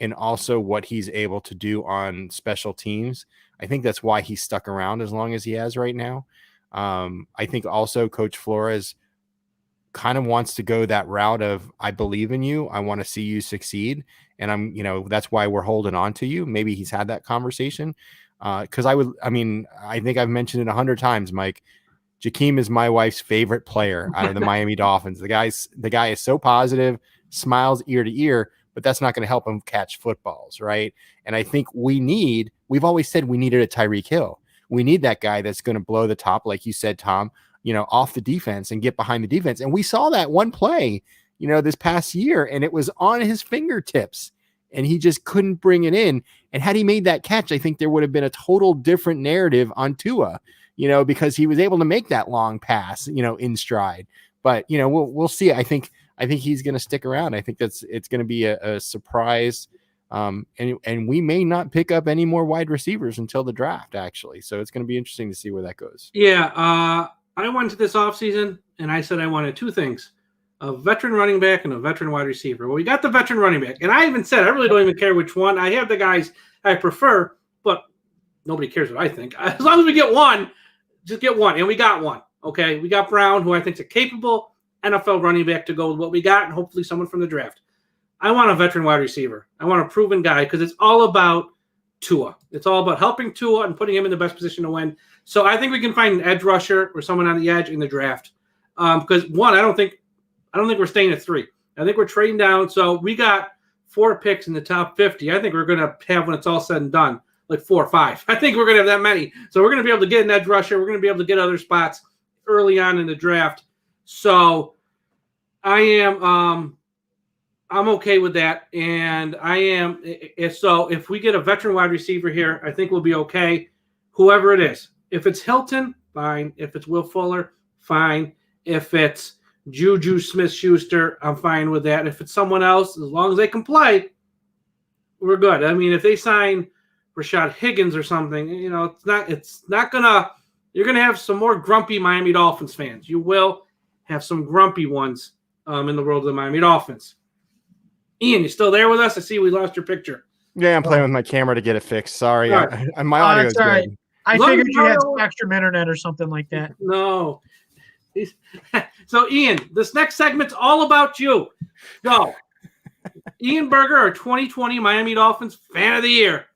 and also what he's able to do on special teams, I think that's why he's stuck around as long as he has right now. I think also Coach Flores kind of wants to go that route of, I believe in you. I want to see you succeed. And that's why we're holding on to you. Maybe he's had that conversation. I think I've mentioned it 100 times, Mike. Jakeem is my wife's favorite player out of the Miami Dolphins. The guy is so positive, smiles ear to ear, but that's not going to help him catch footballs, right? And I think we've always said we needed a Tyreek Hill. We need that guy that's going to blow the top, like you said, Tom, off the defense and get behind the defense. And we saw that one play, this past year, and it was on his fingertips, and he just couldn't bring it in. And had he made that catch, I think there would have been a total different narrative on Tua. because he was able to make that long pass, in stride. But, we'll see. I think I think he's going to stick around. I think it's going to be a surprise. And we may not pick up any more wide receivers until the draft, actually. So it's going to be interesting to see where that goes. Yeah. I went to this offseason and I said I wanted two things: a veteran running back and a veteran wide receiver. Well, we got the veteran running back. And I even said, I really don't even care which one. I have the guys I prefer, but nobody cares what I think. As long as we get one, just get one. And we got one. Okay. We got Brown, who I think is a capable NFL running back to go with what we got, and hopefully someone from the draft. I want a veteran wide receiver. I want a proven guy because it's all about Tua. It's all about helping Tua and putting him in the best position to win. So I think we can find an edge rusher or someone on the edge in the draft. Because one, I don't think we're staying at 3. I think we're trading down. So we got 4 picks in the top 50. I think we're going to have, when it's all said and done, like 4 or 5. I think we're going to have that many. So we're going to be able to get an edge rusher. We're going to be able to get other spots early on in the draft. So I'm okay with that. And if we get a veteran wide receiver here, I think we'll be okay. Whoever it is. If it's Hilton, fine. If it's Will Fuller, fine. If it's Juju Smith-Schuster, I'm fine with that. If it's someone else, as long as they can play, we're good. I mean, if they sign Rashad Higgins or something, it's not gonna. You're gonna have some more grumpy Miami Dolphins fans. You will have some grumpy ones in the world of the Miami Dolphins. Ian, you still there with us? I see we lost your picture. Yeah, I'm playing with my camera to get it fixed. Sorry, right. My audio is good. Right. I figured you had some extra internet or something like that. No. So, Ian, this next segment's all about you. Go. Ian Berger, our 2020 Miami Dolphins Fan of the Year.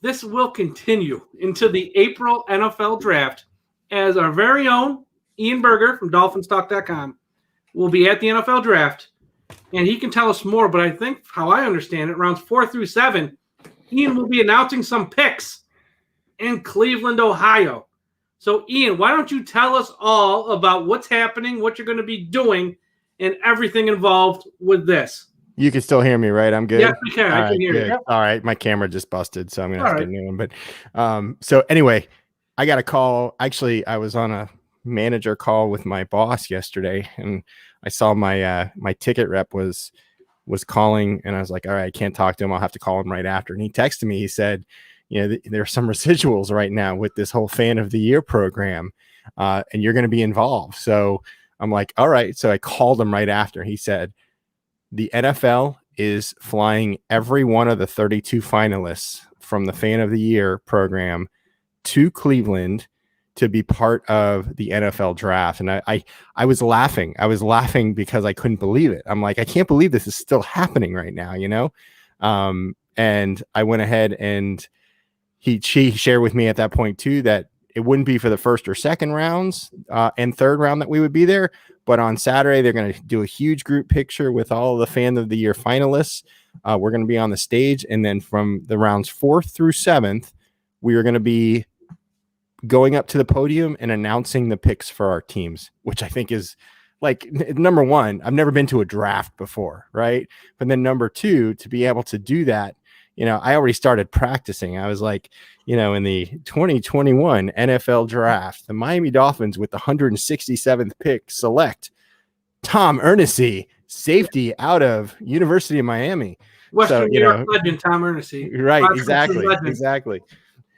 This will continue into the April NFL Draft as our very own Ian Berger from DolphinsTalk.com will be at the NFL Draft, and he can tell us more, but I think, how I understand it, rounds 4 through 7, Ian will be announcing some picks in Cleveland, Ohio. So, Ian, why don't you tell us all about what's happening, what you're going to be doing, and everything involved with this? You can still hear me, right? I'm good? Yes, we can. I can hear you. Yep. All right. My camera just busted, so I'm going to have to get a new one. But so anyway, I got a call. Actually, I was on a manager call with my boss yesterday, and I saw my ticket rep was calling, and I was like, all right, I can't talk to him. I'll have to call him right after. And he texted me. He said, there are some residuals right now with this whole Fan of the Year program, and you're going to be involved. So I'm like, all right. So I called him right after. He said, the NFL is flying every one of the 32 finalists from the Fan of the Year program to Cleveland to be part of the NFL draft. And I was laughing. I was laughing because I couldn't believe it. I'm like, I can't believe this is still happening right now, and I went ahead and she shared with me at that point too, that it wouldn't be for the first or second rounds and third round that we would be there. But on Saturday, they're going to do a huge group picture with all of the Fan of the Year finalists. We're going to be on the stage. And then from the rounds 4th through 7th, we are going to be going up to the podium and announcing the picks for our teams, which I think is like number one. I've never been to a draft before, right? But then number 2, to be able to do that, I already started practicing. I was like, in the 2021 NFL draft, the Miami Dolphins with the 167th pick select Tom Ernest, safety out of University of Miami. Western New York legend, Tom Ernest. Right, exactly.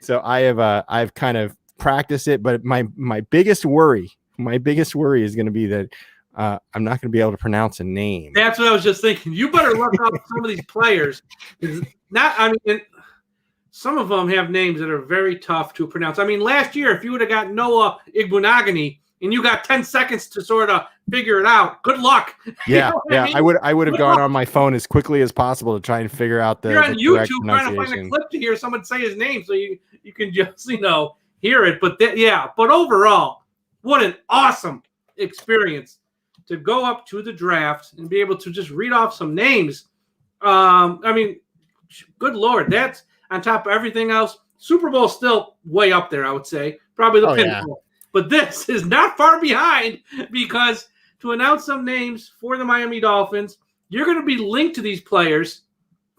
So I've kind of practiced it, but my biggest worry is going to be that I'm not going to be able to pronounce a name. That's what I was just thinking. You better look up some of these players. Some of them have names that are very tough to pronounce. I mean, last year, if you would have got Noah Igbunagani and you got 10 seconds to sort of figure it out, good luck. Yeah, I would have gone on my phone as quickly as possible to try and figure out the. You're on YouTube trying to find a clip to hear someone say his name, so you can just hear it. But but overall, what an awesome experience to go up to the draft and be able to just read off some names. Good Lord, that's on top of everything else. Super Bowl still way up there, I would say. Probably the pinnacle. Yeah. But this is not far behind, because to announce some names for the Miami Dolphins, you're going to be linked to these players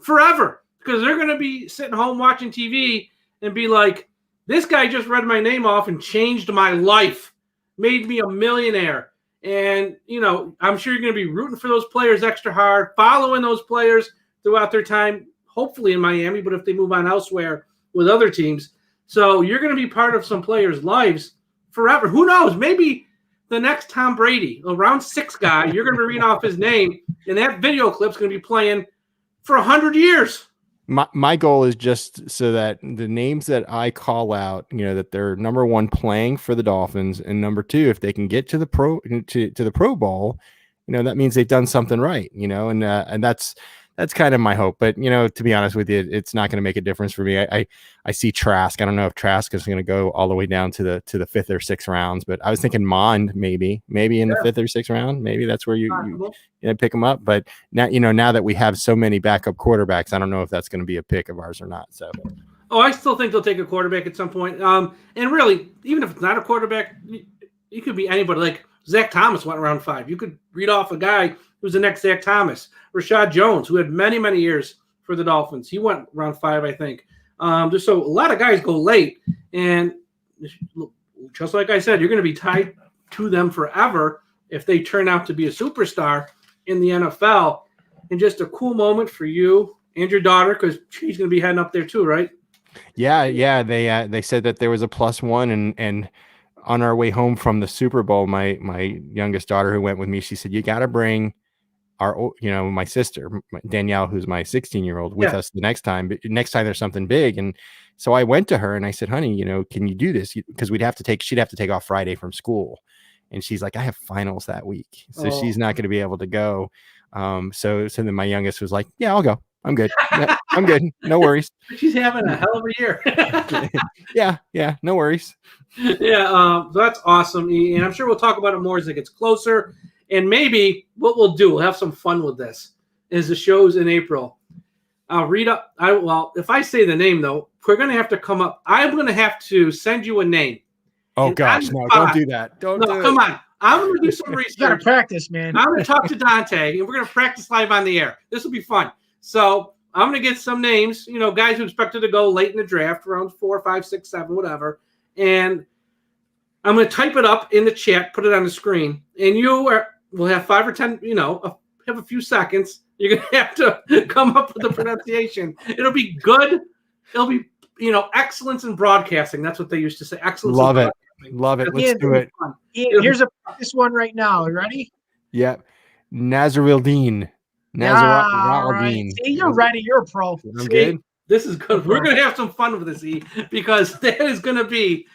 forever, because they're going to be sitting home watching TV and be like, this guy just read my name off and changed my life, made me a millionaire. And, I'm sure you're going to be rooting for those players extra hard, following those players throughout their time, hopefully in Miami, but if they move on elsewhere with other teams. So you're going to be part of some players' lives forever. Who knows? Maybe the next Tom Brady, a round 6 guy, you're going to be reading off his name, and that video clip's going to be playing for 100 years. My goal is just so that the names that I call out, that they're number one playing for the Dolphins, and number 2, if they can get to the Pro Bowl, that means they've done something right, and that's kind of my hope. But, to be honest with you, it's not going to make a difference for me. I see Trask. I don't know if Trask is going to go all the way down to the 5th or 6th rounds, but I was thinking Mond maybe in the 5th or 6th round. Maybe that's where you pick him up. But now, now that we have so many backup quarterbacks, I don't know if that's going to be a pick of ours or not. So, I still think they'll take a quarterback at some point. And really, even if it's not a quarterback, you could be anybody. Like Zach Thomas went around 5. You could read off a guy who's the next Zach Thomas. Rashad Jones, who had many, many years for the Dolphins. He went around 5, I think. Just so a lot of guys go late. And just like I said, you're going to be tied to them forever if they turn out to be a superstar in the NFL. And just a cool moment for you and your daughter, because she's going to be heading up there too, right? Yeah. They said that there was a +1, and on our way home from the Super Bowl, my youngest daughter who went with me, she said, you got to bring my sister, Danielle, who's my 16-year-old, with us the next time. But next time there's something big. And so I went to her and I said, honey, can you do this? Because she'd have to take off Friday from school. And she's like, I have finals that week. So she's not going to be able to go. So then my youngest was like, yeah, I'll go. I'm good. Yeah, I'm good. No worries. She's having a hell of a year. Yeah. No worries. Yeah. That's awesome. And I'm sure we'll talk about it more as it gets closer. And maybe what we'll do, we'll have some fun with this, is the shows in April. I'll read up. If I say the name, though, we're going to have to come up. I'm going to have to send you a name. Oh, gosh, no, don't do that. Come on. I'm going to do some research. You got to practice, man. I'm going to talk to Dante, and we're going to practice live on the air. This will be fun. So I'm going to get some names, guys who expected to go late in the draft, around 4, 5, 6, 7, whatever. And I'm going to type it up in the chat, put it on the screen, and we'll have 5 or 10, have a few seconds. You're going to have to come up with the pronunciation. It'll be good. It'll be, excellence in broadcasting. That's what they used to say. Excellence. Love it. Let's do it. Here's this one right now. You ready? Yeah. Nazarildeen. Right. See, you're ready. You're a pro. I'm good. This is good. We're going to have some fun with this, because that is going to be,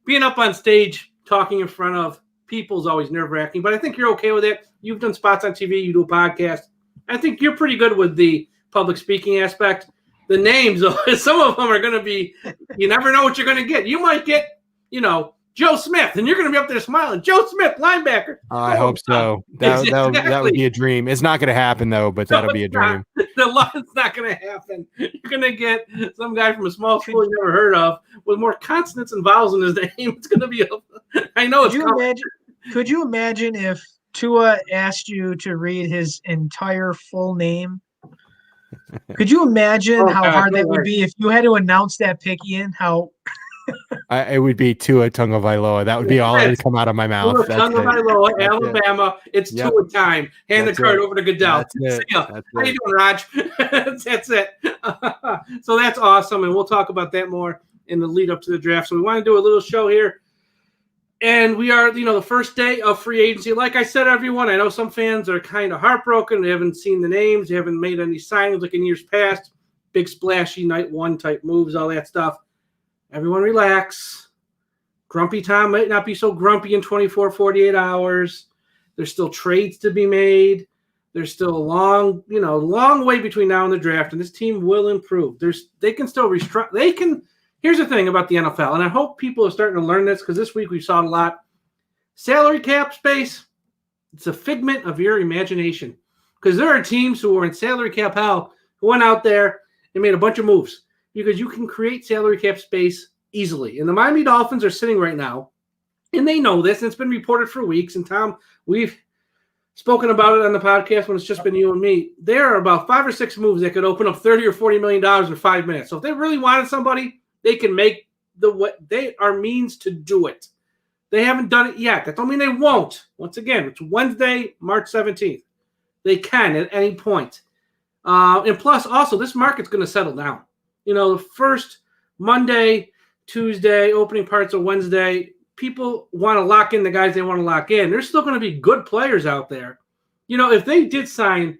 being up on stage, talking in front of people is always nerve-wracking, but I think you're okay with it. You've done spots on TV. You do a podcast. I think you're pretty good with the public speaking aspect. The names, some of them are going to be, you never know what you're going to get. You might get, Joe Smith, and you're going to be up there smiling. Joe Smith, linebacker. I hope so. That would be a dream. It's not going to happen, though, but that'll be a dream. It's not going to happen. You're going to get some guy from a small school you never heard of with more consonants and vowels in his name. It's going to be I know it's Could you imagine if Tua asked you to read his entire full name? Could you imagine how hard that would be if you had to announce that pick, Ian? How it would be Tua Tagovailoa. That would be all that would come out of my mouth. Tua Tagovailoa, Alabama. It's Tua time. Hand the card over to Goodell. See ya. How you doing, Raj? That's it. So that's awesome, and we'll talk about that more in the lead up to the draft. So we want to do a little show here. And we are, the first day of free agency. Like I said, everyone, I know some fans are kind of heartbroken. They haven't seen the names. They haven't made any signings like in years past. Big splashy night one type moves, all that stuff. Everyone relax. Grumpy Tom might not be so grumpy in 24, 48 hours. There's still trades to be made. There's still a long way between now and the draft, and this team will improve. They can still restructure. Here's the thing about the NFL, and I hope people are starting to learn this, because this week we saw it a lot. Salary cap space, it's a figment of your imagination, because there are teams who are in salary cap hell who went out there and made a bunch of moves, because you can create salary cap space easily. And the Miami Dolphins are sitting right now, and they know this, and it's been reported for weeks. And Tom, we've spoken about it on the podcast when it's just been you and me. There are about 5 or 6 moves that could open up $30 or $40 million in 5 minutes. So if they really wanted somebody, they can make they are means to do it. They haven't done it yet. That don't mean they won't. Once again, it's Wednesday, March 17th. They can at any point. And plus, also, this market's going to settle down. The first Monday, Tuesday, opening parts of Wednesday, people want to lock in the guys they want to lock in. There's still going to be good players out there. If they did sign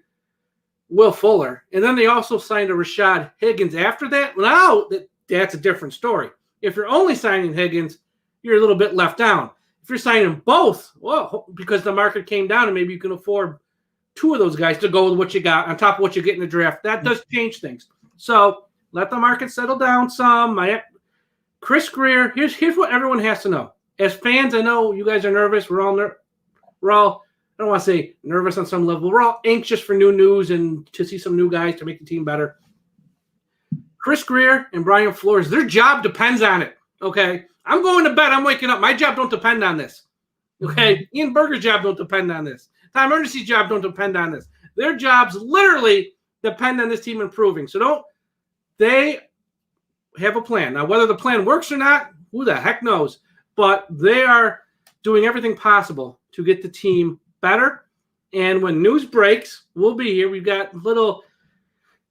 Will Fuller, and then they also signed a Rashad Higgins after that, now that's a different story. If you're only signing Higgins, you're a little bit left down. If you're signing both, well, because the market came down and maybe you can afford two of those guys to go with what you got on top of what you get in the draft, that does change things. So let the market settle down some. Chris Greer, here's what everyone has to know. As fans, I know you guys are nervous. We're all I don't want to say nervous on some level. We're all anxious for new news and to see some new guys to make the team better. Chris Greer and Brian Flores, their job depends on it, okay? I'm going to bed. I'm waking up. My job don't depend on this, okay? Ian Berger's job don't depend on this. Tom Ernest's job don't depend on this. Their jobs literally depend on this team improving. So they have a plan. Now, whether the plan works or not, who the heck knows? But they are doing everything possible to get the team better. And when news breaks, we'll be here. We've got little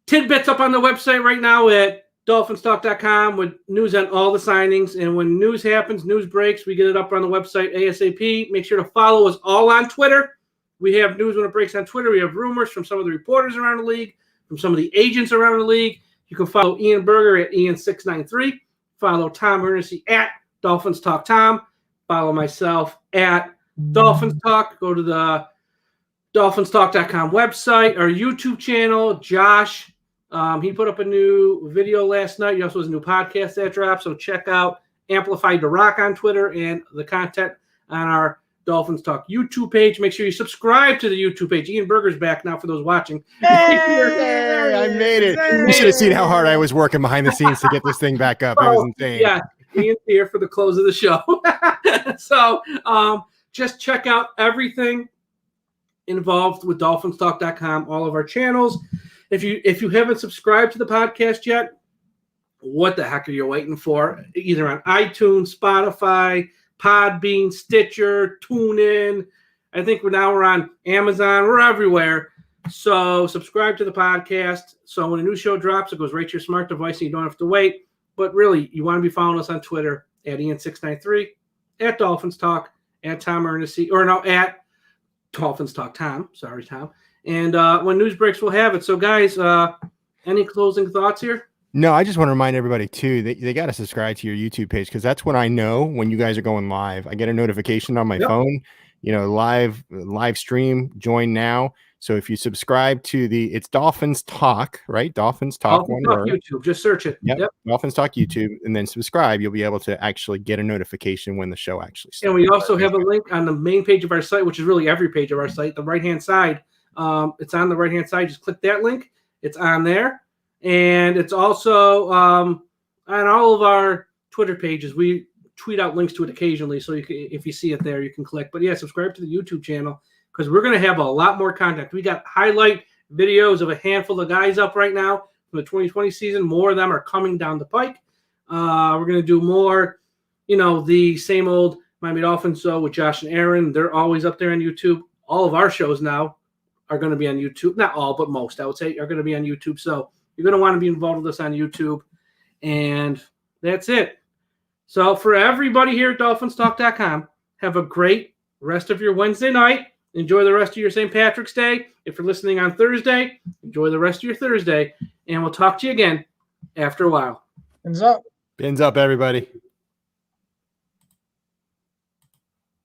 tidbits up on the website right now at DolphinsTalk.com with news on all the signings. And when news happens, news breaks, we get it up on the website ASAP. Make sure to follow us all on Twitter. We have news when it breaks on Twitter. We have rumors from some of the reporters around the league, from some of the agents around the league. You can follow Ian Berger at Ian693. Follow Tom Ernest at Dolphins Talk Tom. Follow myself at Dolphins Talk. Go to the DolphinsTalk.com website, our YouTube channel. Josh, he put up a new video last night. He also has a new podcast that dropped. So check out Amplified to Rock on Twitter and the content on our Dolphins Talk YouTube page. Make sure you subscribe to the YouTube page. Ian Berger's back now for those watching. Hey, I made it. You should have seen how hard I was working behind the scenes to get this thing back up. It was insane. Yeah, Ian's here for the close of the show. So just check out everything involved with DolphinsTalk.com, all of our channels. If you haven't subscribed to the podcast yet, what the heck are you waiting for? Either on iTunes, Spotify, Podbean, Stitcher, TuneIn. I think we're on Amazon. We're everywhere. So subscribe to the podcast. So when a new show drops, it goes right to your smart device and you don't have to wait. But really, you want to be following us on Twitter at Ian693, at Dolphins Talk, at Tom Ernest, at Dolphins Talk Tom. Sorry, Tom. And when news breaks, we'll have it. So, guys, any closing thoughts here? No, I just want to remind everybody, too, they got to subscribe to your YouTube page because that's when I know when you guys are going live. I get a notification on my phone, live stream, join now. So if you subscribe to it's Dolphins Talk, right? Dolphins Talk, Dolphins Talk YouTube. Just search it. Yep. Dolphins Talk YouTube, and then subscribe. You'll be able to actually get a notification when the show actually starts. And we also have a link on the main page of our site, which is really every page of our site, the right-hand side. It's on the right-hand side. Just click that link. It's on there. And it's also on all of our Twitter pages. We tweet out links to it occasionally. So if you see it there, you can click. But, yeah, subscribe to the YouTube channel because we're going to have a lot more content. We got highlight videos of a handful of guys up right now from the 2020 season. More of them are coming down the pike. We're going to do more, the same old Miami Dolphins show with Josh and Aaron. They're always up there on YouTube. All of our shows now are going to be on YouTube. Not all, but most, I would say, are going to be on YouTube. So you're going to want to be involved with us on YouTube. And that's it. So for everybody here at DolphinsTalk.com, have a great rest of your Wednesday night. Enjoy the rest of your St. Patrick's Day. If you're listening on Thursday, enjoy the rest of your Thursday. And we'll talk to you again after a while. Fins up. Fins up, everybody.